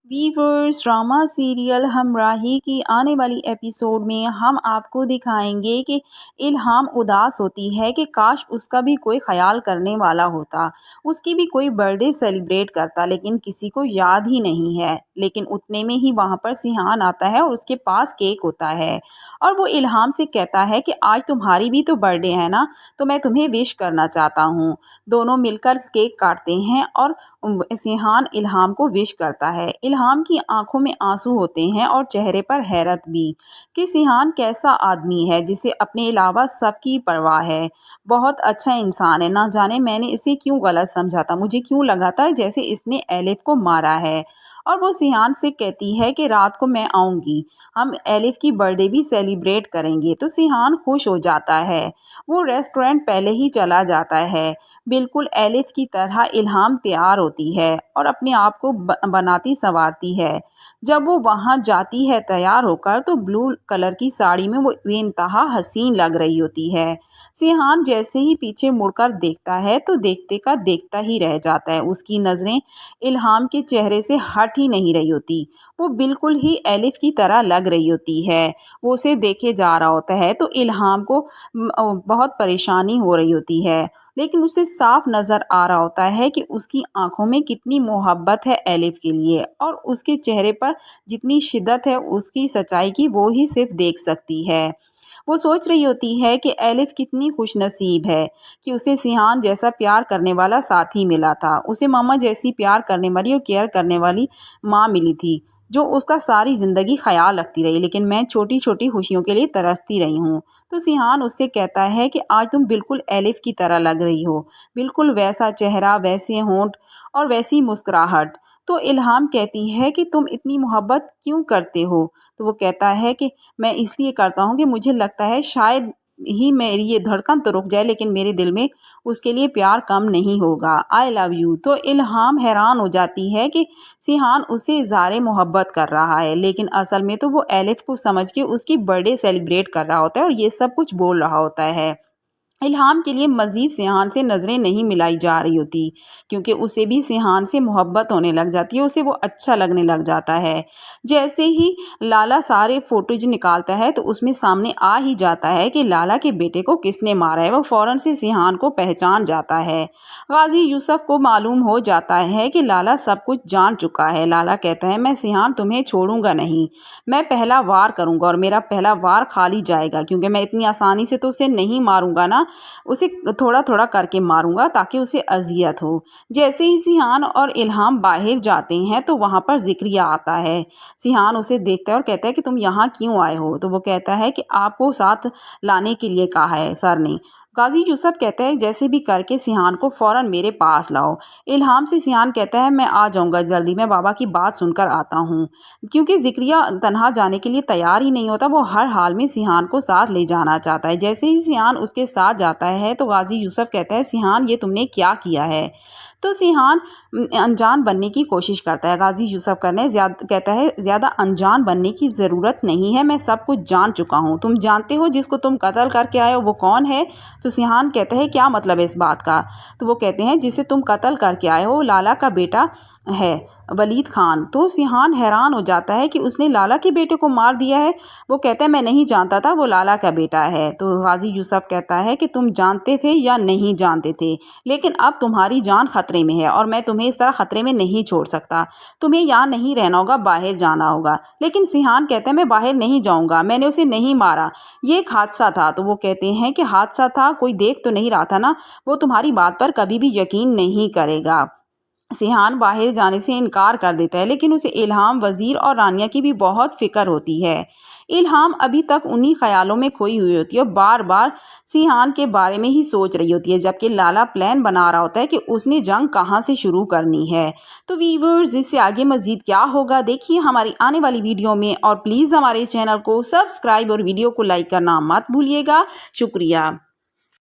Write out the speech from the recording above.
Viewers drama serial हमराही की आने वाली एपिसोड में हम आपको दिखाएंगे कि इल्हाम उदास होती है कि काश उसका भी कोई ख्याल करने वाला होता, उसकी भी कोई बर्थडे सेलिब्रेट करता, लेकिन किसी को याद ही नहीं है। लेकिन उतने में ही वहाँ पर सिहान आता है और उसके पास केक होता है और वो इल्हाम से कहता है कि आज तुम्हारी भी तो बर्थडे है ना, तो मैं तुम्हें विश करना चाहता हूँ। दोनों मिलकर केक काटते हैं और सिहान इल्हाम को विश करता है। इल्हाम की आंखों में आंसू होते हैं और चेहरे पर हैरत भी कि सिहान कैसा आदमी है जिसे अपने अलावा सबकी परवाह है। बहुत अच्छा इंसान है, ना जाने मैंने इसे क्यों गलत समझा था, मुझे क्यों लगा था जैसे इसने एलिफ को मारा है। और वो सिहान से कहती है कि रात को मैं आऊँगी, हम एलिफ की बर्थडे भी सेलिब्रेट करेंगे। तो सिहान खुश हो जाता है। वो रेस्टोरेंट पहले ही चला जाता है। बिल्कुल एलिफ की तरह इल्हाम तैयार होती है और अपने आप को बनाती संवारती है। जब वो वहाँ जाती है तैयार होकर, तो ब्लू कलर की साड़ी में वो बेइंतहा हसीन लग रही होती है। सिहान जैसे ही पीछे मुड़कर देखता है तो देखते का देखता ही रह जाता है। उसकी नज़रें इल्हाम के चेहरे से हट ही नहीं रही होती। वो बिल्कुल ही एलिफ की तरह लग रही होती है। वो उसे देखे जा रहा होता है तो इल्हाम को बहुत परेशानी हो रही होती है, लेकिन उसे साफ नज़र आ रहा होता है कि उसकी आंखों में कितनी मोहब्बत है एलिफ के लिए, और उसके चेहरे पर जितनी शिद्दत है उसकी सच्चाई की वो ही सिर्फ देख सकती है। वो सोच रही होती है कि एलिफ कितनी खुशनसीब है कि उसे सिहान जैसा प्यार करने वाला साथी मिला था। उसे मामा जैसी प्यार करने वाली और केयर करने वाली माँ मिली थी जो उसका सारी ज़िंदगी ख्याल रखती रही, लेकिन मैं छोटी छोटी खुशियों के लिए तरसती रही हूँ। तो सिहान उससे कहता है कि आज तुम बिल्कुल एलिफ की तरह लग रही हो, बिल्कुल वैसा चेहरा, वैसे होंठ और वैसी मुस्कुराहट। तो इल्हाम कहती है कि तुम इतनी मोहब्बत क्यों करते हो? तो वो कहता है कि मैं इसलिए करता हूँ कि मुझे लगता है शायद ही मेरी ये धड़कन तो रुक जाए, लेकिन मेरे दिल में उसके लिए प्यार कम नहीं होगा। I love you. तो इल्हाम हैरान हो जाती है कि सिहान उससे इज़हार मोहब्बत कर रहा है, लेकिन असल में तो वो एलिफ को समझ के उसकी बर्थडे सेलिब्रेट कर रहा होता है और ये सब कुछ बोल रहा होता है। इल्हाम के लिए मज़ीद सिहान से नज़रें नहीं मिलाई जा रही होती, क्योंकि उसे भी सिहान से मोहब्बत होने लग जाती है, उसे वो अच्छा लगने लग जाता है। जैसे ही लाला सारे फ़ोटोज़ निकालता है तो उसमें सामने आ ही जाता है कि लाला के बेटे को किसने मारा है। वो फ़ौरन से सिहान को पहचान जाता है। गाज़ी यूसुफ को मालूम हो जाता है कि लाला सब कुछ जान चुका है। लाला कहता है, मैं सिहान तुम्हें छोड़ूंगा नहीं, मैं पहला वार करूंगा और मेरा पहला वार खाली जाएगा, क्योंकि मैं इतनी आसानी से तो उसे नहीं मारूंगा ना, उसे थोड़ा थोड़ा करके मारूंगा ताकि उसे अजियत हो। जैसे ही सिहान और इल्हाम बाहर जाते हैं तो वहां पर जिक्रिया आता है। सिहान उसे देखता है और कहता है कि तुम यहाँ क्यों आए हो? तो वो कहता है कि आपको साथ लाने के लिए कहा है सर ने। गाजी यूसुफ कहता है, जैसे भी करके सिहान को फौरन मेरे पास लाओ। इल्हाम से सिहान कहता है, मैं आ जाऊंगा जल्दी, मैं बाबा की बात सुनकर आता हूँ। क्योंकि जिक्रिया तन्हा जाने के लिए तैयार ही नहीं होता, वो हर हाल में सिहान को साथ ले जाना चाहता है। जैसे ही सिहान उसके साथ जाता है तो गाजी यूसुफ कहता है, सिहान ये तुमने क्या किया है? तो सिहान अनजान बनने की कोशिश करता है। गाजी यूसुफ कहता है, ज़्यादा अनजान बनने की ज़रूरत नहीं है, मैं सब कुछ जान चुका हूँ। तुम जानते हो जिसको तुम कत्ल करके आए हो वो कौन है? तो सिहान कहता है, क्या मतलब है इस बात का? तो वो कहते हैं, जिसे तुम कत्ल करके आए हो लाला का बेटा है, वलीद खान। तो सिहान हैरान हो जाता है कि उसने लाला के बेटे को मार दिया है। वो कहता है, मैं नहीं जानता था वो लाला का बेटा है। तो गाजी यूसुफ कहता है कि तुम जानते थे या नहीं जानते थे, लेकिन अब तुम्हारी जान खतरे में है और मैं तुम्हें इस तरह खतरे में नहीं छोड़ सकता। तुम्हें यहाँ नहीं रहना होगा, बाहर जाना होगा। लेकिन सिहान कहता है, मैं बाहर नहीं जाऊँगा, मैंने उसे नहीं मारा, ये एक हादसा था। तो वो कहते हैं कि हादसा था, कोई देख तो नहीं रहा था ना? वो तुम्हारी बात पर कभी भी यकीन नहीं करेगा। सिहान बाहर जाने से इनकार कर देता है, लेकिन उसे इल्हाम, वजीर और रानिया की भी बहुत फिक्र होती है। इल्हाम अभी तक उन्हीं ख्यालों में खोई हुई होती है और बार बार सिहान के बारे में ही सोच रही होती है, जबकि लाला प्लान बना रहा होता है कि उसने जंग कहाँ से शुरू करनी है। तो वीवर्स, इससे आगे मजीद क्या होगा देखिए हमारी आने वाली वीडियो में, और प्लीज़ हमारे चैनल को सब्सक्राइब और वीडियो को लाइक करना मत भूलिएगा। शुक्रिया।